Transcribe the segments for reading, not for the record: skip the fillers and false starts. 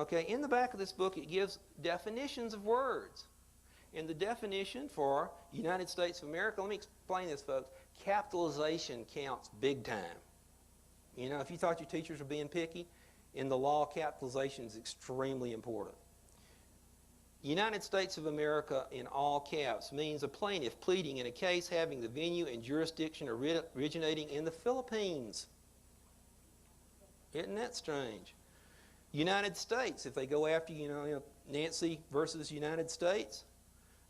Okay, in the back of this book it gives definitions of words. And the definition for United States of America, let me explain this, folks. Capitalization counts big time. You know, if you thought your teachers were being picky, in the law, capitalization is extremely important. United States of America in all caps means a plaintiff pleading in a case having the venue and jurisdiction originating in the Philippines. Isn't that strange? United States, if they go after, Nancy versus United States,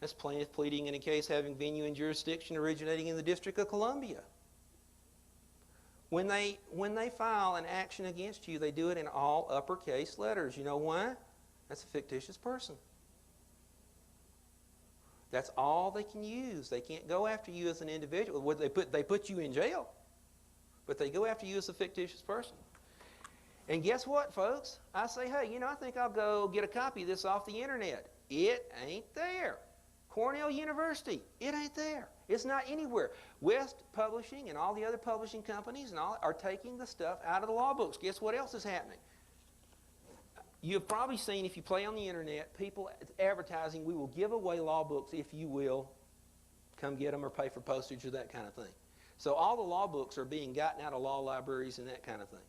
that's plaintiff pleading in a case having venue and jurisdiction originating in the District of Columbia. When they file an action against you, they do it in all uppercase letters. You know why? That's a fictitious person. That's all they can use. They can't go after you as an individual. They put you in jail, but they go after you as a fictitious person. And guess what, folks? I say, hey, I think I'll go get a copy of this off the internet. It ain't there. Cornell University, it ain't there. It's not anywhere. West Publishing and all the other publishing companies and all are taking the stuff out of the law books. Guess what else is happening? You've probably seen, if you play on the internet, people advertising, we will give away law books if you will come get them or pay for postage or that kind of thing. So all the law books are being gotten out of law libraries and that kind of thing.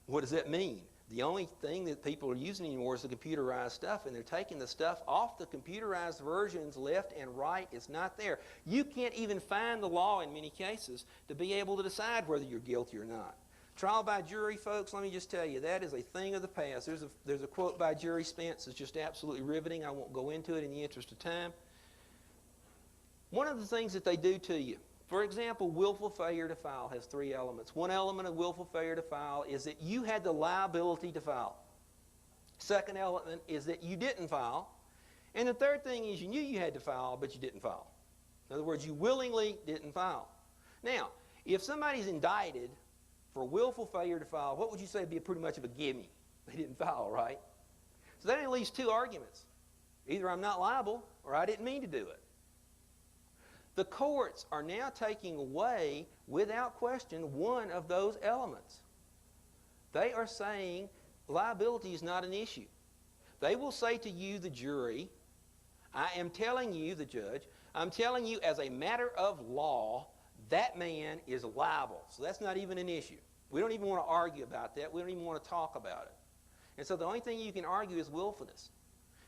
What does that mean? The only thing that people are using anymore is the computerized stuff, and they're taking the stuff off the computerized versions left and right. It's not there. You can't even find the law in many cases to be able to decide whether you're guilty or not. Trial by jury, folks, let me just tell you, that is a thing of the past. There's a quote by Jerry Spence that's just absolutely riveting. I won't go into it in the interest of time. One of the things that they do to you, for example, willful failure to file has 3 elements. One element of willful failure to file is that you had the liability to file. Second element is that you didn't file. And the third thing is you knew you had to file, but you didn't file. In other words, you willingly didn't file. Now, if somebody's indicted for willful failure to file, what would you say would be pretty much of a gimme? They didn't file, right? So that only leaves 2 arguments. Either I'm not liable or I didn't mean to do it. The courts are now taking away, without question, one of those elements. They are saying liability is not an issue. They will say to you, the jury, I am telling you, the judge, I'm telling you as a matter of law, that man is liable. So that's not even an issue. We don't even want to argue about that. We don't even want to talk about it. And so the only thing you can argue is willfulness.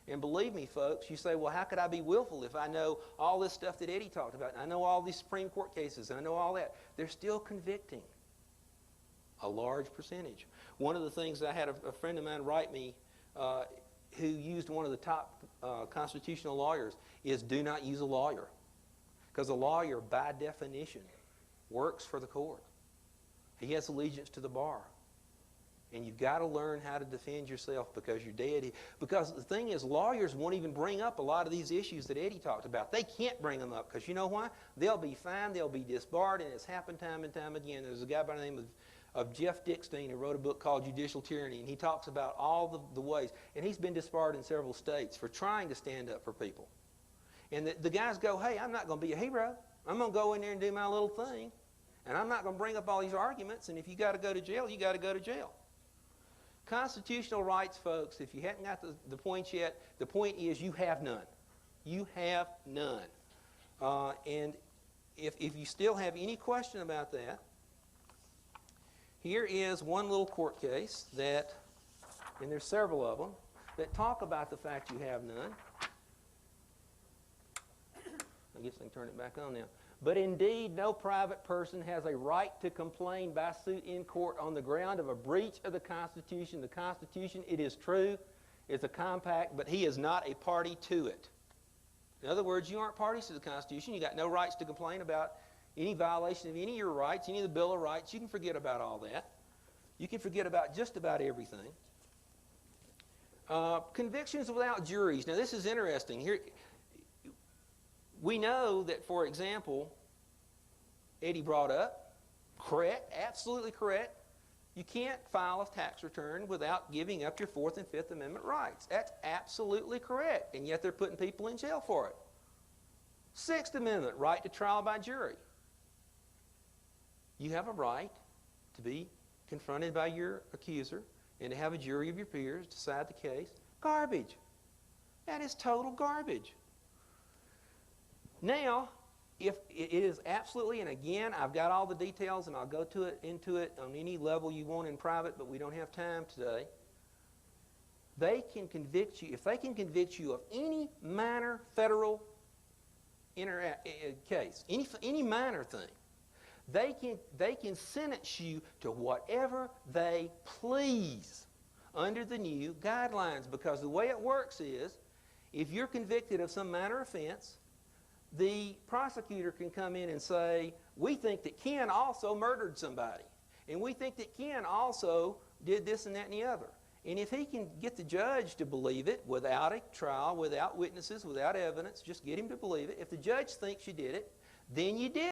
And believe me, folks, you say, well, how could I be willful if I know all this stuff that Eddie talked about? And I know all these Supreme Court cases, and I know all that. They're still convicting a large percentage. One of the things I had a friend of mine write me who used one of the top constitutional lawyers is do not use a lawyer. Because a lawyer, by definition, works for the court. He has allegiance to the bar. And you've got to learn how to defend yourself because you're dead. Because the thing is, lawyers won't even bring up a lot of these issues that Eddie talked about. They can't bring them up because you know why? They'll be fined, they'll be disbarred, and it's happened time and time again. There's a guy by the name of Jeff Dickstein who wrote a book called Judicial Tyranny, and he talks about all the ways. And he's been disbarred in several states for trying to stand up for people. And the guys go, hey, I'm not going to be a hero. I'm going to go in there and do my little thing. And I'm not going to bring up all these arguments, and if you got to go to jail, you got to go to jail. Constitutional rights, folks, if you haven't got the points yet, the point is you have none. You have none. And if you still have any question about that, here is one little court case that, and there's several of them, that talk about the fact you have none. I guess I can turn it back on now. But indeed, no private person has a right to complain by suit in court on the ground of a breach of the Constitution. The Constitution, it is true, is a compact, but he is not a party to it. In other words, you aren't parties to the Constitution. You got no rights to complain about any violation of any of your rights, any of the Bill of Rights. You can forget about all that. You can forget about just about everything. Convictions without juries. Now, this is interesting. Here, we know that, for example, Eddie brought up, correct, absolutely correct, you can't file a tax return without giving up your Fourth and Fifth Amendment rights. That's absolutely correct, and yet they're putting people in jail for it. Sixth Amendment, right to trial by jury. You have a right to be confronted by your accuser and to have a jury of your peers decide the case. Garbage. That is total garbage. Now, if it is absolutely, and again, I've got all the details, and I'll go into it on any level you want in private, but we don't have time today. They can convict you, if they can convict you of any minor federal case, any minor thing, they can sentence you to whatever they please under the new guidelines, because the way it works is, if you're convicted of some minor offense, the prosecutor can come in and say, we think that Ken also murdered somebody, and we think that Ken also did this and that and the other. And if he can get the judge to believe it without a trial, without witnesses, without evidence, just get him to believe it. If the judge thinks you did it, then you did